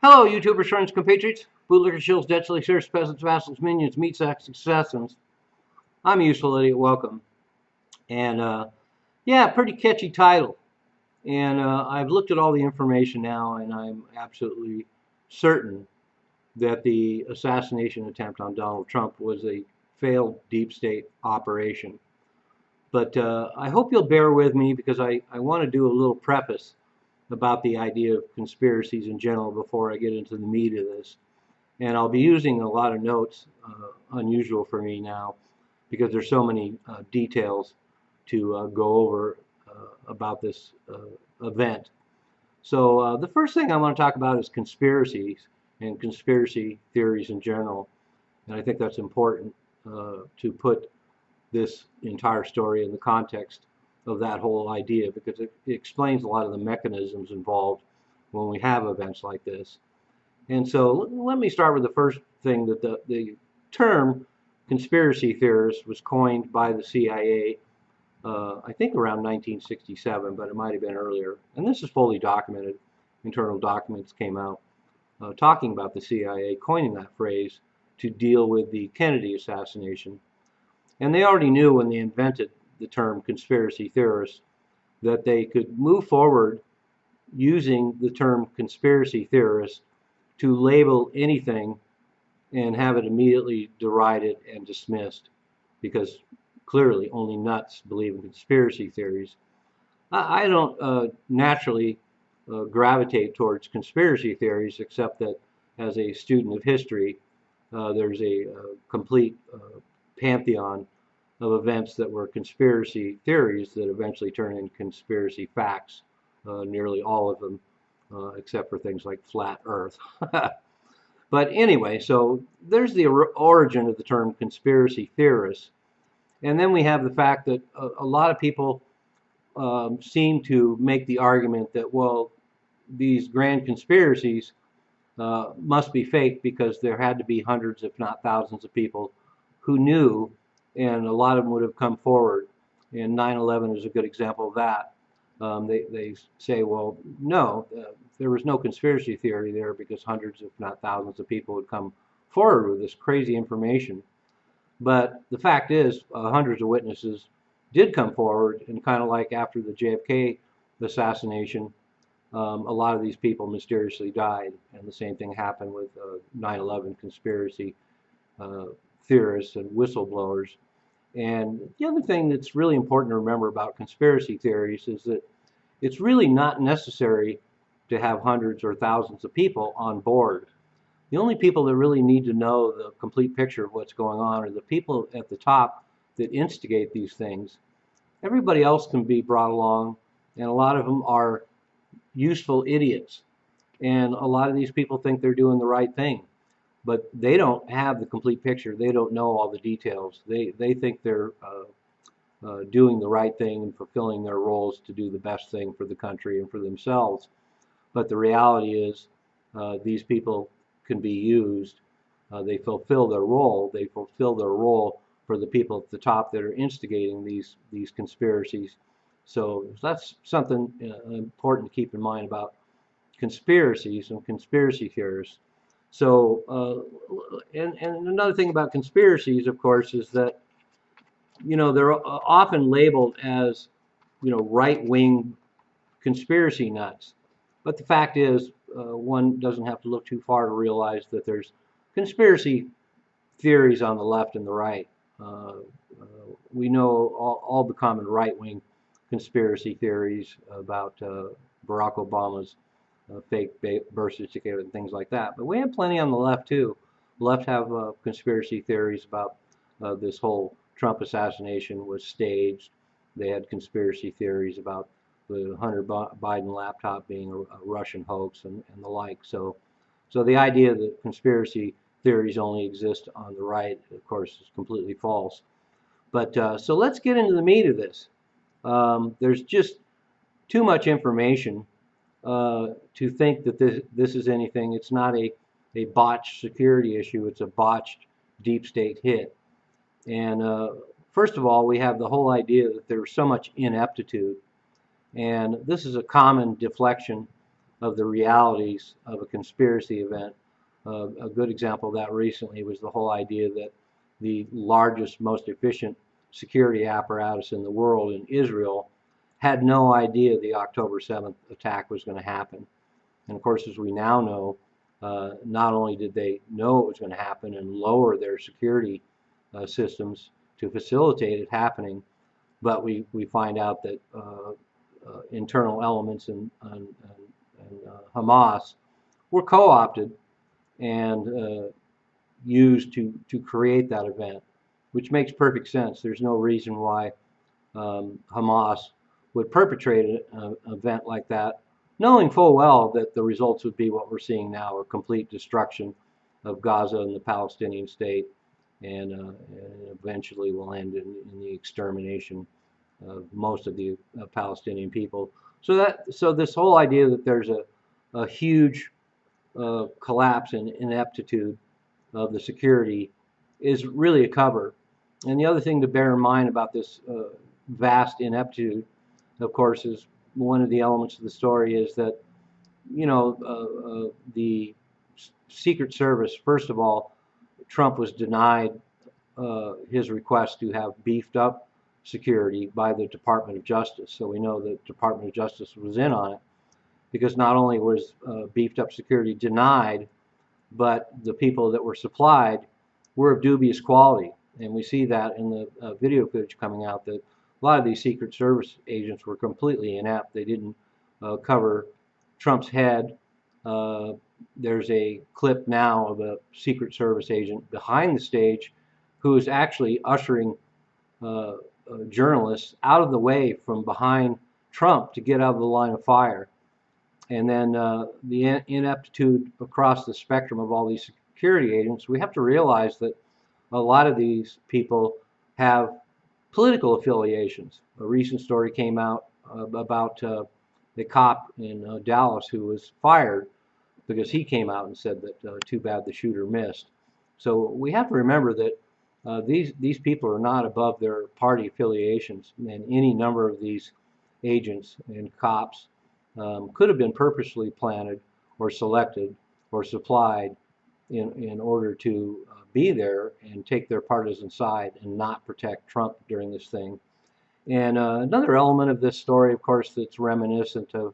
Hello, YouTubers, friends, compatriots, bootlickers, shills, dead silly sirs, peasants, vassals, minions, meat sacks, assassins. I'm Useful Idiot. Welcome. And yeah, pretty catchy title. And I've looked at all the information now, and I'm absolutely certain that the assassination attempt on Donald Trump was a failed deep state operation. But I hope you'll bear with me because I want to do a little preface about the idea of conspiracies in general before I get into the meat of this. And I'll be using a lot of notes, unusual for me now, because there's so many details to go over about this event. So the first thing I want to talk about is conspiracies and conspiracy theories in general. And I think that's important to put this entire story in the context of that whole idea because it explains a lot of the mechanisms involved when we have events like this. And so let me start with the first thing that the term conspiracy theorist was coined by the CIA, I think around 1967, but it might have been earlier. And this is fully documented. Internal documents came out talking about the CIA coining that phrase to deal with the Kennedy assassination. And they already knew when they invented the term conspiracy theorist that they could move forward using the term conspiracy theorist to label anything and have it immediately derided and dismissed because clearly only nuts believe in conspiracy theories. I don't naturally gravitate towards conspiracy theories except that as a student of history there's a complete pantheon of events that were conspiracy theories that eventually turn into conspiracy facts, nearly all of them except for things like flat earth. But anyway, so there's the origin of the term conspiracy theorist. And then we have the fact that a lot of people seem to make the argument that, well, these grand conspiracies must be fake because there had to be hundreds, if not thousands, of people who knew, and a lot of them would have come forward. And 9/11 is a good example of that. They say, well, no, there was no conspiracy theory there because hundreds, if not thousands, of people would come forward with this crazy information. But the fact is, hundreds of witnesses did come forward, and kind of like after the JFK assassination, a lot of these people mysteriously died, and the same thing happened with 9/11 conspiracy theorists and whistleblowers. And the other thing that's really important to remember about conspiracy theories is that it's really not necessary to have hundreds or thousands of people on board. The only people that really need to know the complete picture of what's going on are the people at the top that instigate these things. Everybody else can be brought along, and a lot of them are useful idiots. And a lot of these people think they're doing the right thing, but they don't have the complete picture. They don't know all the details. They think they're doing the right thing and fulfilling their roles to do the best thing for the country and for themselves. But the reality is these people can be used. They fulfill their role. They fulfill their role for the people at the top that are instigating these conspiracies. So that's something important to keep in mind about conspiracies and conspiracy theorists. So, and another thing about conspiracies, of course, is that, you know, they're often labeled as, you know, right-wing conspiracy nuts. But the fact is, one doesn't have to look too far to realize that there's conspiracy theories on the left and the right. We know all the common right-wing conspiracy theories about Barack Obama's fake birth certificate and things like that. But we have plenty on the left too. The left have conspiracy theories about this whole Trump assassination was staged. They had conspiracy theories about the Hunter Biden laptop being a Russian hoax and the like. So the idea that conspiracy theories only exist on the right, of course, is completely false. But so let's get into the meat of this. There's just too much information to think that this is anything. It's not a botched security issue. It's a botched deep state hit. And first of all, we have the whole idea that there's so much ineptitude. And this is a common deflection of the realities of a conspiracy event. A good example of that recently was the whole idea that the largest, most efficient security apparatus in the world in Israel had no idea the October 7th attack was going to happen. And of course, as we now know, not only did they know it was going to happen and lower their security systems to facilitate it happening, but we find out that internal elements in Hamas were co-opted and used to create that event, which makes perfect sense. There's no reason why Hamas would perpetrate an event like that, knowing full well that the results would be what we're seeing now, a complete destruction of Gaza and the Palestinian state, and eventually will end in the extermination of most of the Palestinian people. So this whole idea that there's a huge collapse in ineptitude of the security is really a cover. And the other thing to bear in mind about this vast ineptitude, of course, is one of the elements of the story is that, you know, the Secret Service, first of all, Trump was denied his request to have beefed up security by the Department of Justice. So we know the Department of Justice was in on it, because not only was beefed up security denied, but the people that were supplied were of dubious quality. And we see that in the video footage coming out, that a lot of these Secret Service agents were completely inept. They didn't cover Trump's head. There's a clip now of a Secret Service agent behind the stage who is actually ushering journalists out of the way from behind Trump to get out of the line of fire. And then the ineptitude across the spectrum of all these security agents, we have to realize that a lot of these people have political affiliations. A recent story came out about the cop in Dallas who was fired because he came out and said that too bad the shooter missed. So we have to remember that these people are not above their party affiliations, and any number of these agents and cops could have been purposely planted or selected or supplied in order to be there and take their partisan side and not protect Trump during this thing. And another element of this story, of course, that's reminiscent of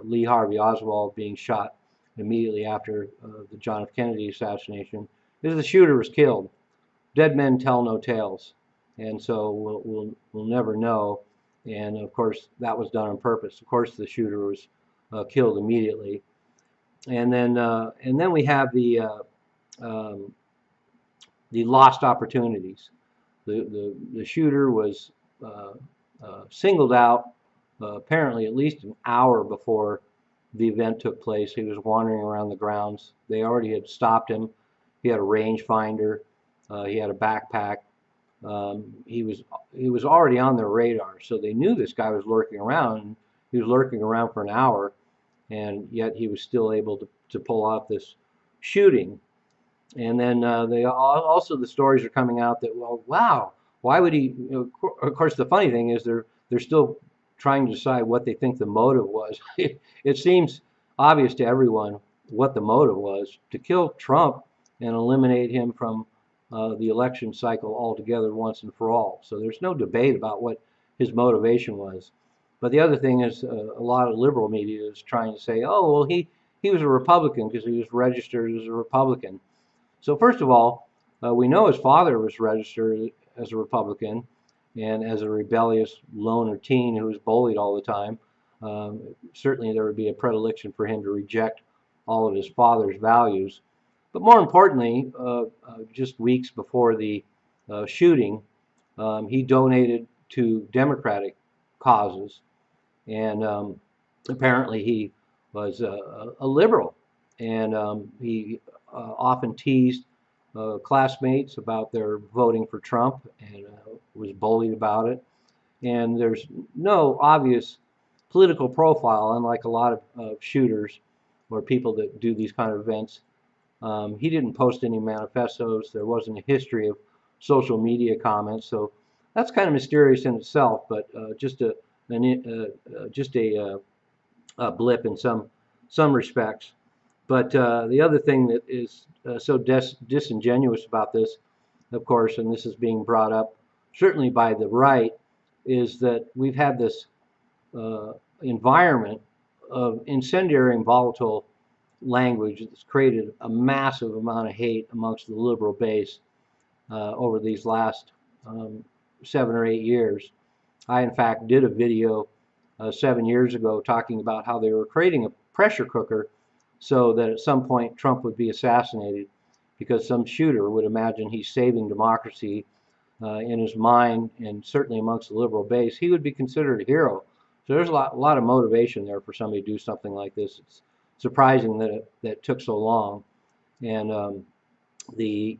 Lee Harvey Oswald being shot immediately after the John F. Kennedy assassination, is the shooter was killed. Dead men tell no tales, and so we'll never know. And of course, that was done on purpose. Of course, the shooter was killed immediately. And then we have the lost opportunities. The shooter was singled out apparently at least an hour before the event took place. He was wandering around the grounds. They already had stopped him. He had a rangefinder. He had a backpack. He was already on their radar, so they knew this guy was lurking around. He was lurking around for an hour, and yet he was still able to pull off this shooting. And then also the stories are coming out that, well, wow, why would he? Of course, the funny thing is they're still trying to decide what they think the motive was. It seems obvious to everyone what the motive was: to kill Trump and eliminate him from the election cycle altogether once and for all. So there's no debate about what his motivation was. But the other thing is a lot of liberal media is trying to say, oh, well, he was a Republican because he was registered as a Republican. So first of all, we know his father was registered as a Republican and as a rebellious loner teen who was bullied all the time. Certainly there would be a predilection for him to reject all of his father's values. But more importantly, just weeks before the shooting, he donated to Democratic causes. And apparently he was a liberal. And he often teased classmates about their voting for Trump and was bullied about it. And there's no obvious political profile, unlike a lot of shooters or people that do these kind of events. He didn't post any manifestos. There wasn't a history of social media comments, so that's kind of mysterious in itself. But just a blip in some respects. But the other thing that is so disingenuous about this, of course, and this is being brought up certainly by the right, is that we've had this uh, environment of incendiary and volatile language that's created a massive amount of hate amongst the liberal base over these last 7 or 8 years. I, in fact, did a video 7 years ago talking about how they were creating a pressure cooker so that at some point Trump would be assassinated because some shooter would imagine he's saving democracy in his mind, and certainly amongst the liberal base, he would be considered a hero. So there's a lot of motivation there for somebody to do something like this. It's surprising that it took so long. And the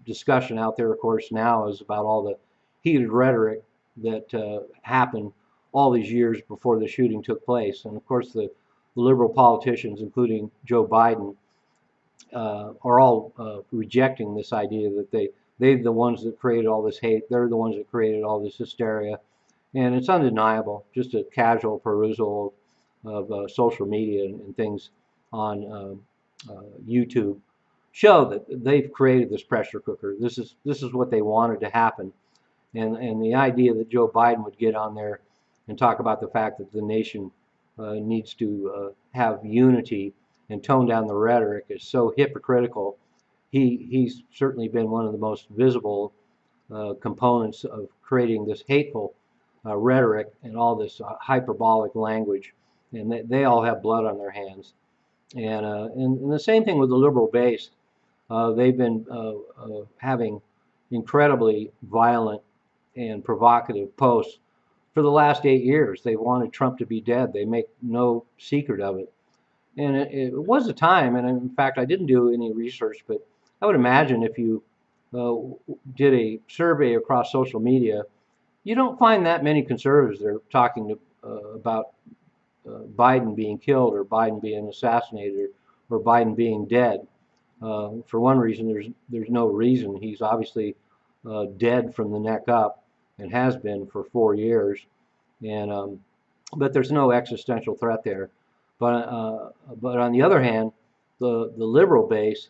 discussion out there, of course, now is about all the heated rhetoric that happened all these years before the shooting took place. And of course, the liberal politicians, including Joe Biden, are all rejecting this idea that they're the ones that created all this hate. They're the ones that created all this hysteria. And it's undeniable, just a casual perusal of social media and things on YouTube show that they've created this pressure cooker. This is what they wanted to happen. And the idea that Joe Biden would get on there and talk about the fact that the nation needs to have unity and tone down the rhetoric is so hypocritical. He's certainly been one of the most visible components of creating this hateful rhetoric and all this hyperbolic language, and they all have blood on their hands. And the same thing with the liberal base. They've been having incredibly violent and provocative posts for the last 8 years. They wanted Trump to be dead. They make no secret of it. And it was a time, and in fact, I didn't do any research, but I would imagine if you did a survey across social media, you don't find that many conservatives that are talking about Biden being killed or Biden being assassinated or Biden being dead. For one reason, there's no reason. He's obviously dead from the neck up and has been for 4 years, and but there's no existential threat there. But on the other hand, the liberal base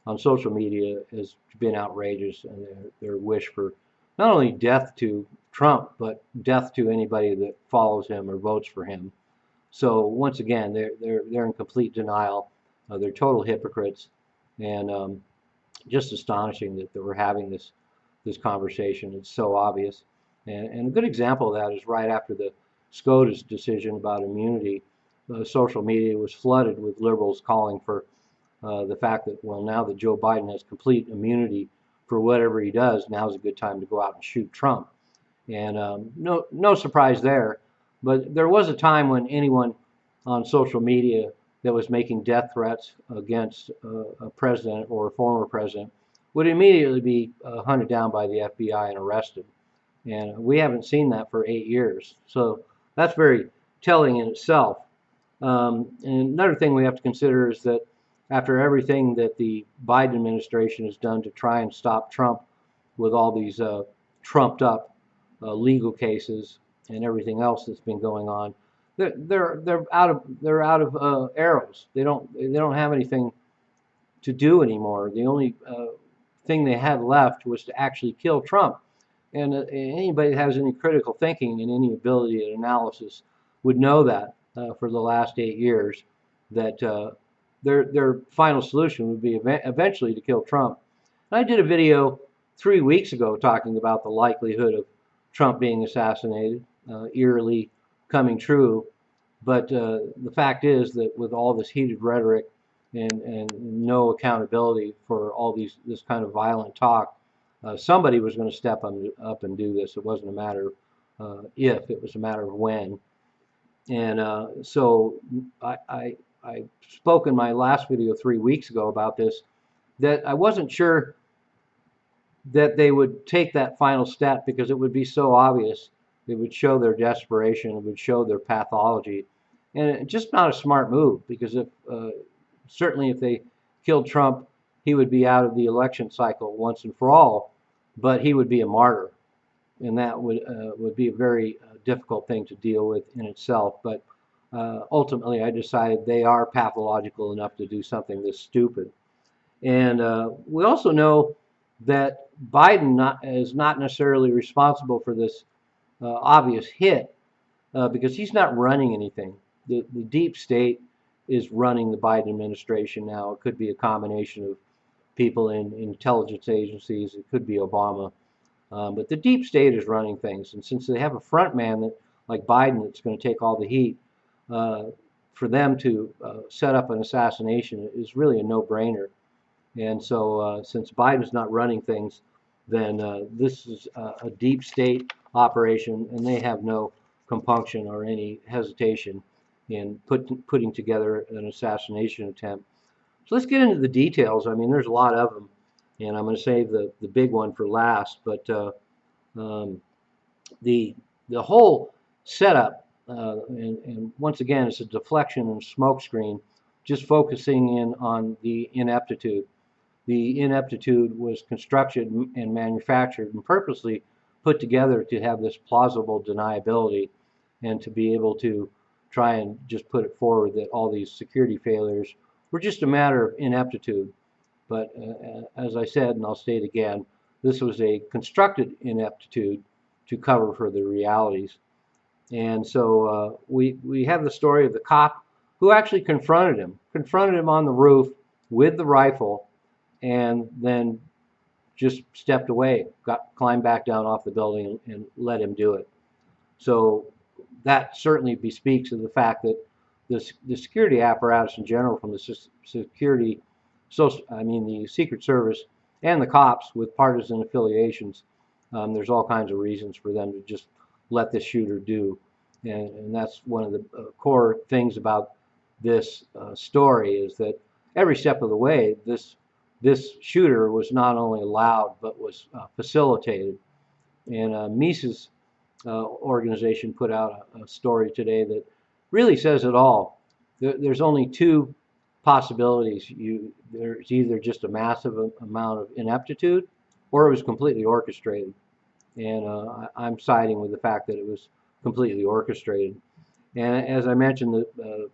on social media has been outrageous, and their wish for not only death to Trump, but death to anybody that follows him or votes for him. So once again, they're in complete denial. They're total hypocrites, and just astonishing that we're having this conversation. It's so obvious, and a good example of that is right after the SCOTUS decision about immunity. Social media was flooded with liberals calling for the fact that, well, now that Joe Biden has complete immunity for whatever he does, now's a good time to go out and shoot Trump. And no surprise there. But there was a time when anyone on social media that was making death threats against a president or a former president would immediately be hunted down by the FBI and arrested. And we haven't seen that for 8 years. So that's very telling in itself. And another thing we have to consider is that after everything that the Biden administration has done to try and stop Trump with all these trumped up legal cases and everything else that's been going on, they're out of arrows. They don't have anything to do anymore. The only thing they had left was to actually kill Trump. And anybody that has any critical thinking and any ability at analysis would know that for the last 8 years, that their final solution would be eventually to kill Trump. And I did a video 3 weeks ago talking about the likelihood of Trump being assassinated, eerily coming true. But the fact is that with all this heated rhetoric and no accountability for all this kind of violent talk, somebody was going to step up and do this. It wasn't a matter of if, it was a matter of when. And so I spoke in my last video 3 weeks ago about this, that I wasn't sure that they would take that final step because it would be so obvious. It would show their desperation. It would show their pathology. And it's just not a smart move, because certainly if they killed Trump, he would be out of the election cycle once and for all, but he would be a martyr. And that would be a very difficult thing to deal with in itself. But ultimately I decided they are pathological enough to do something this stupid. And we also know that Biden is not necessarily responsible for this obvious hit because he's not running anything. The deep state is running the Biden administration now. It could be a combination of people in intelligence agencies. It could be Obama. But the deep state is running things. And since they have a front man that, like Biden, that's going to take all the heat, for them to set up an assassination is really a no-brainer. And so since Biden's not running things, then this is a deep state operation, and they have no compunction or any hesitation in putting together an assassination attempt. So let's get into the details. I mean, there's a lot of them, and I'm going to save the big one for last. But um, the whole setup, and once again, it's a deflection and smoke screen, just focusing in on the ineptitude. The ineptitude was constructed and manufactured and purposely put together to have this plausible deniability and to be able to try and just put it forward that all these security failures were just a matter of ineptitude. But as I said, and I'll state again, this was a constructed ineptitude to cover for the realities. And so we have the story of the cop who actually confronted him on the roof with the rifle, and then just stepped away, climbed back down off the building and let him do it. So that certainly bespeaks of the fact that the security apparatus in general, from the security, the Secret Service and the cops with partisan affiliations, there's all kinds of reasons for them to just let this shooter do. And that's one of the core things about this story, is that every step of the way, this shooter was not only allowed, but was facilitated. And Mises organization put out a story today that really says it all. There's only two possibilities. There's either just a massive amount of ineptitude, or it was completely orchestrated. And I'm siding with the fact that it was completely orchestrated. And as I mentioned, the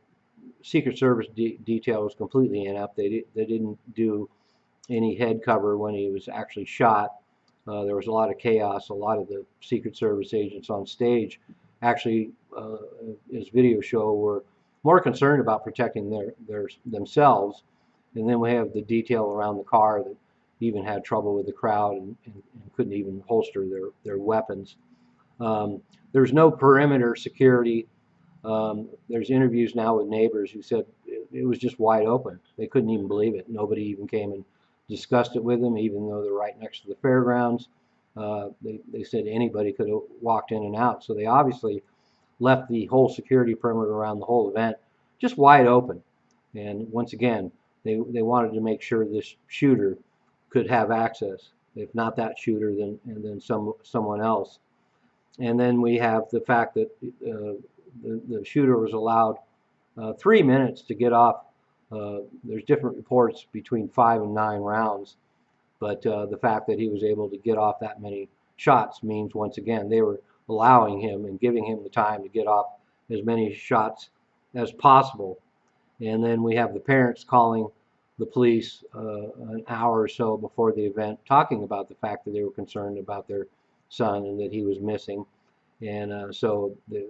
Secret Service detail was completely inept. They didn't do any head cover when he was actually shot. There was a lot of chaos. A lot of the Secret Service agents on stage actually, as video show, were more concerned about protecting themselves. And then we have the detail around the car that even had trouble with the crowd and couldn't even holster their weapons. There's no perimeter security. There's interviews now with neighbors who said it was just wide open. They couldn't even believe it. Nobody even came and discussed it with them, even though they're right next to the fairgrounds. They said anybody could have walked in and out. So they obviously left the whole security perimeter around the whole event just wide open. And once again, they wanted to make sure this shooter could have access. If not that shooter, then someone else. And then we have the fact that the shooter was allowed 3 minutes to get off. There's different reports between 5 and 9 rounds, but the fact that he was able to get off that many shots means, once again, they were allowing him and giving him the time to get off as many shots as possible. And then we have the parents calling the police an hour or so before the event, talking about the fact that they were concerned about their son and that he was missing. And so the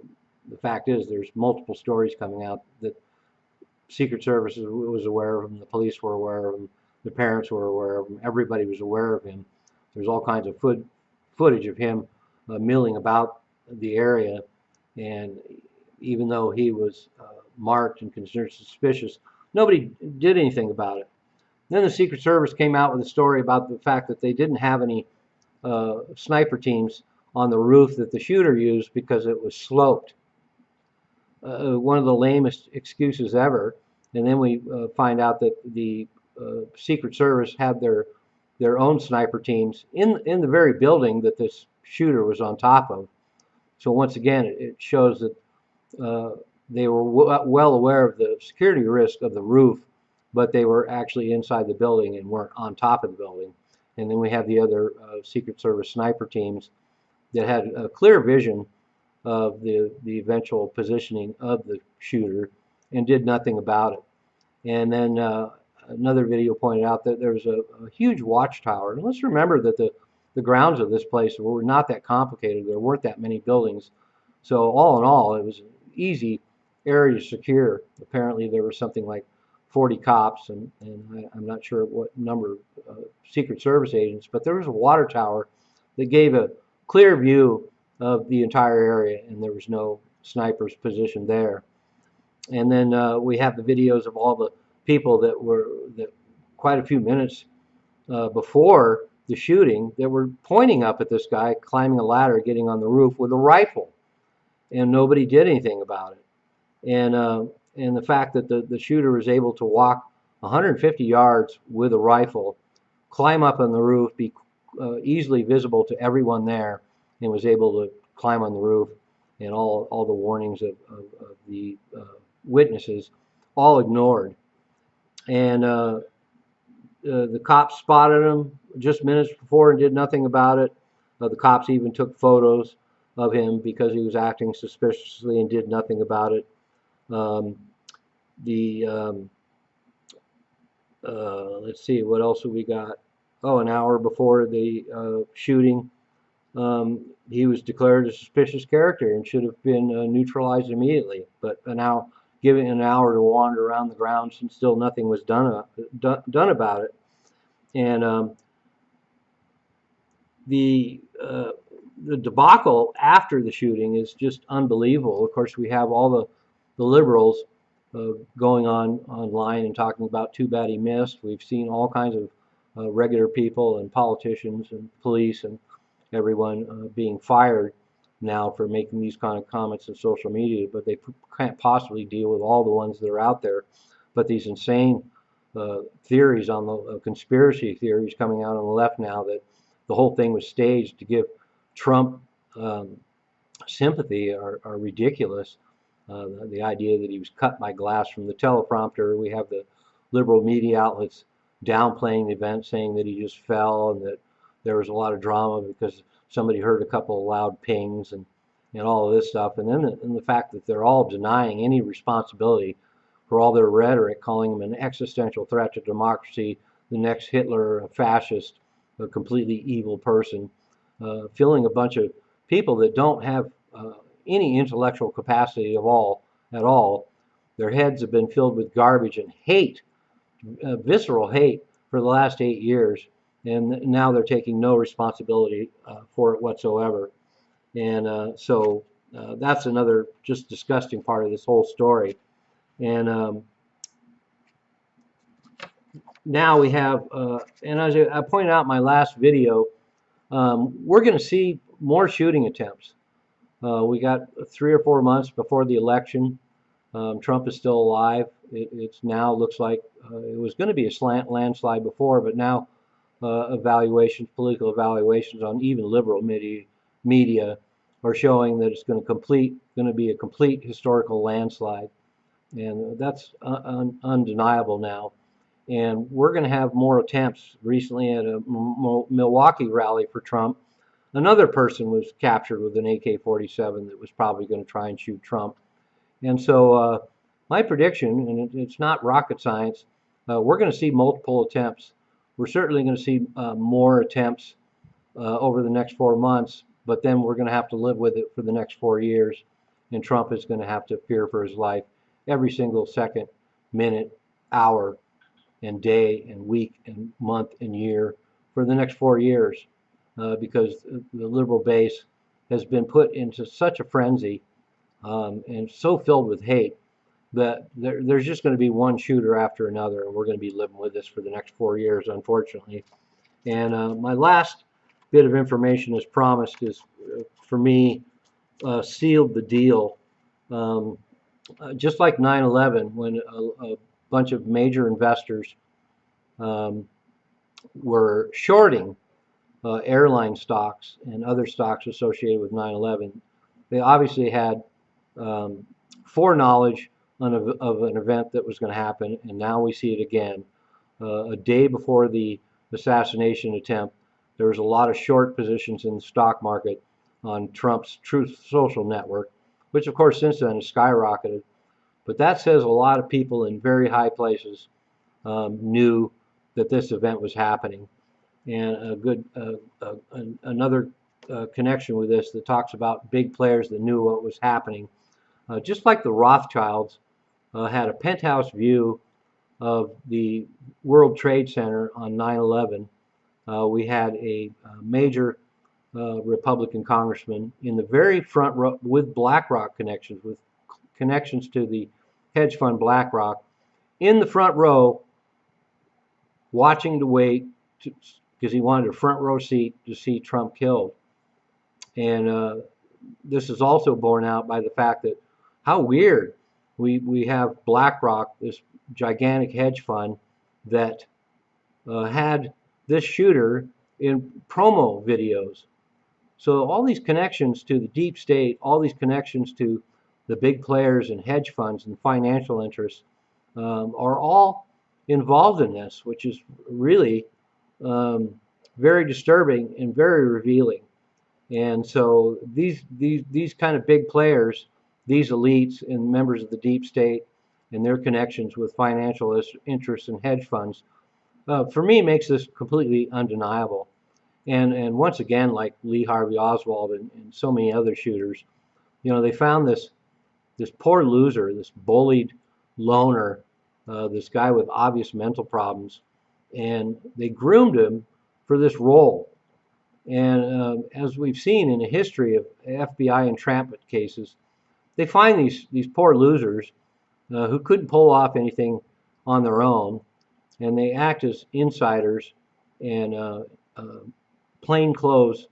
fact is, there's multiple stories coming out that Secret Service was aware of him, the police were aware of him, the parents were aware of him, everybody was aware of him. There's all kinds of footage of him milling about the area, and even though he was marked and considered suspicious, nobody did anything about it. Then the Secret Service came out with a story about the fact that they didn't have any sniper teams on the roof that the shooter used because it was sloped. One of the lamest excuses ever. And then we find out that the Secret Service had their own sniper teams in the very building that this shooter was on top of. So once again, it shows that they were well aware of the security risk of the roof, but they were actually inside the building and weren't on top of the building. And then we have the other Secret Service sniper teams that had a clear vision of the eventual positioning of the shooter and did nothing about it. And then another video pointed out that there was a huge watchtower. And let's remember that the grounds of this place were not that complicated. There weren't that many buildings. So all in all, it was an easy area to secure. Apparently there were something like 40 cops and I'm not sure what number of Secret Service agents, but there was a water tower that gave a clear view of the entire area, and there was no snipers positioned there. And then we have the videos of all the people that quite a few minutes before the shooting that were pointing up at this guy, climbing a ladder, getting on the roof with a rifle, and nobody did anything about it. And the fact that the shooter was able to walk 150 yards with a rifle, climb up on the roof, be easily visible to everyone there, and was able to climb on the roof, and all the warnings of the witnesses all ignored. And the cops spotted him just minutes before and did nothing about it. The cops even took photos of him because he was acting suspiciously and did nothing about it. Let's see, what else have we got? Oh, an hour before the shooting, he was declared a suspicious character and should have been neutralized immediately. But now, given an hour to wander around the grounds, and still nothing was done about it. And the debacle after the shooting is just unbelievable. Of course, we have all the liberals going online and talking about too bad he missed. We've seen all kinds of regular people and politicians and police and everyone being fired now for making these kind of comments on social media, but they can't possibly deal with all the ones that are out there. But these insane theories on the conspiracy theories coming out on the left now, that the whole thing was staged to give Trump sympathy, are ridiculous. The idea that he was cut by glass from the teleprompter. We have the liberal media outlets downplaying the event, saying that he just fell and that there was a lot of drama because somebody heard a couple of loud pings and all of this stuff. And then the fact that they're all denying any responsibility for all their rhetoric, calling him an existential threat to democracy, the next Hitler, a fascist, a completely evil person, filling a bunch of people that don't have any intellectual capacity at all. Their heads have been filled with garbage and hate, visceral hate, for the last 8 years, and now they're taking no responsibility for it whatsoever. And so that's another just disgusting part of this whole story. And now we have, and as I pointed out in my last video, we're going to see more shooting attempts. We got 3 or 4 months before the election. Trump is still alive. It's now looks like it was going to be a landslide before, but now political evaluations on even liberal media are showing that it's going to be a complete historical landslide, and that's undeniable now. And we're going to have more attempts. Recently at a Milwaukee rally for Trump, another person was captured with an AK-47 that was probably going to try and shoot Trump. And so my prediction, and it's not rocket science, we're going to see multiple attempts. We're certainly going to see more attempts over the next 4 months, but then we're going to have to live with it for the next 4 years. And Trump is going to have to fear for his life every single second, minute, hour, and day, and week, and month, and year for the next 4 years, because the liberal base has been put into such a frenzy and so filled with hate that there's just going to be one shooter after another, and we're going to be living with this for the next 4 years, unfortunately. And my last bit of information, as promised, is for me sealed the deal. Just like 9/11, when a bunch of major investors were shorting airline stocks and other stocks associated with 9/11, they obviously had foreknowledge of an event that was going to happen, and now we see it again. A day before the assassination attempt, there was a lot of short positions in the stock market on Trump's Truth Social network, which of course since then has skyrocketed. But that says a lot of people in very high places knew that this event was happening. And another connection with this that talks about big players that knew what was happening. Just like the Rothschilds had a penthouse view of the World Trade Center on 9/11, we had a major Republican congressman in the very front row with BlackRock connections, with connections to the hedge fund BlackRock, in the front row, watching to wait because he wanted a front row seat to see Trump killed. And this is also borne out by the fact that how weird we have BlackRock, this gigantic hedge fund that had this shooter in promo videos. So all these connections to the deep state, all these connections to the big players and hedge funds and financial interests are all involved in this, which is really very disturbing and very revealing. And so these kind of big players, these elites and members of the deep state and their connections with financial interests and hedge funds, for me makes this completely undeniable. And once again, like Lee Harvey Oswald and so many other shooters, you know, they found this poor loser, this bullied loner, this guy with obvious mental problems, and they groomed him for this role. And as we've seen in the history of FBI entrapment cases, they find these poor losers who couldn't pull off anything on their own, and they act as insiders and plainclothes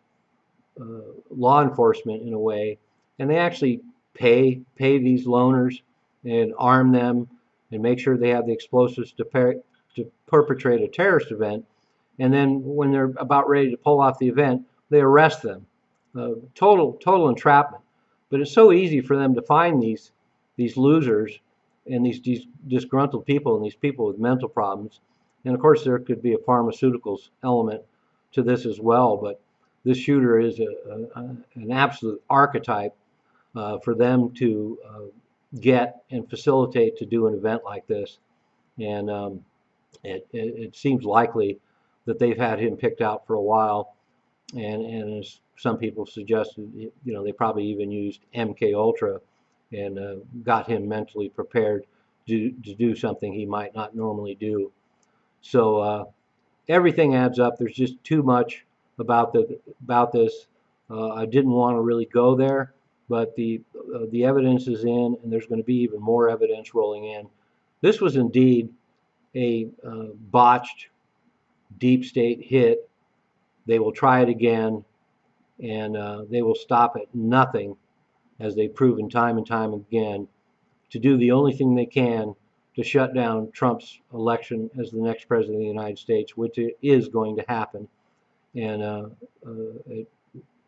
law enforcement in a way, and they actually pay these loners and arm them and make sure they have the explosives to perpetrate a terrorist event. And then when they're about ready to pull off the event, they arrest them. Total entrapment. But it's so easy for them to find these losers and these disgruntled people and these people with mental problems. And of course, there could be a pharmaceuticals element to this as well. But this shooter is an absolute archetype for them to get and facilitate to do an event like this. And it seems likely that they've had him picked out for a while, and as some people suggested, you know, they probably even used MK Ultra and got him mentally prepared to do something he might not normally do. So everything adds up. There's just too much about this. I didn't want to really go there, but the evidence is in, and there's going to be even more evidence rolling in. This was indeed a botched deep state hit. They will try it again, and they will stop at nothing, as they've proven time and time again, to do the only thing they can to shut down Trump's election as the next president of the United States, which is going to happen. And it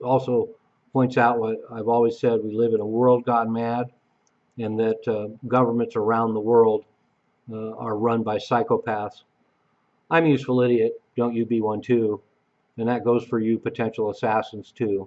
also points out what I've always said: we live in a world gone mad, and that governments around the world are run by psychopaths. I'm a useful idiot. Don't you be one too. And that goes for you potential assassins too.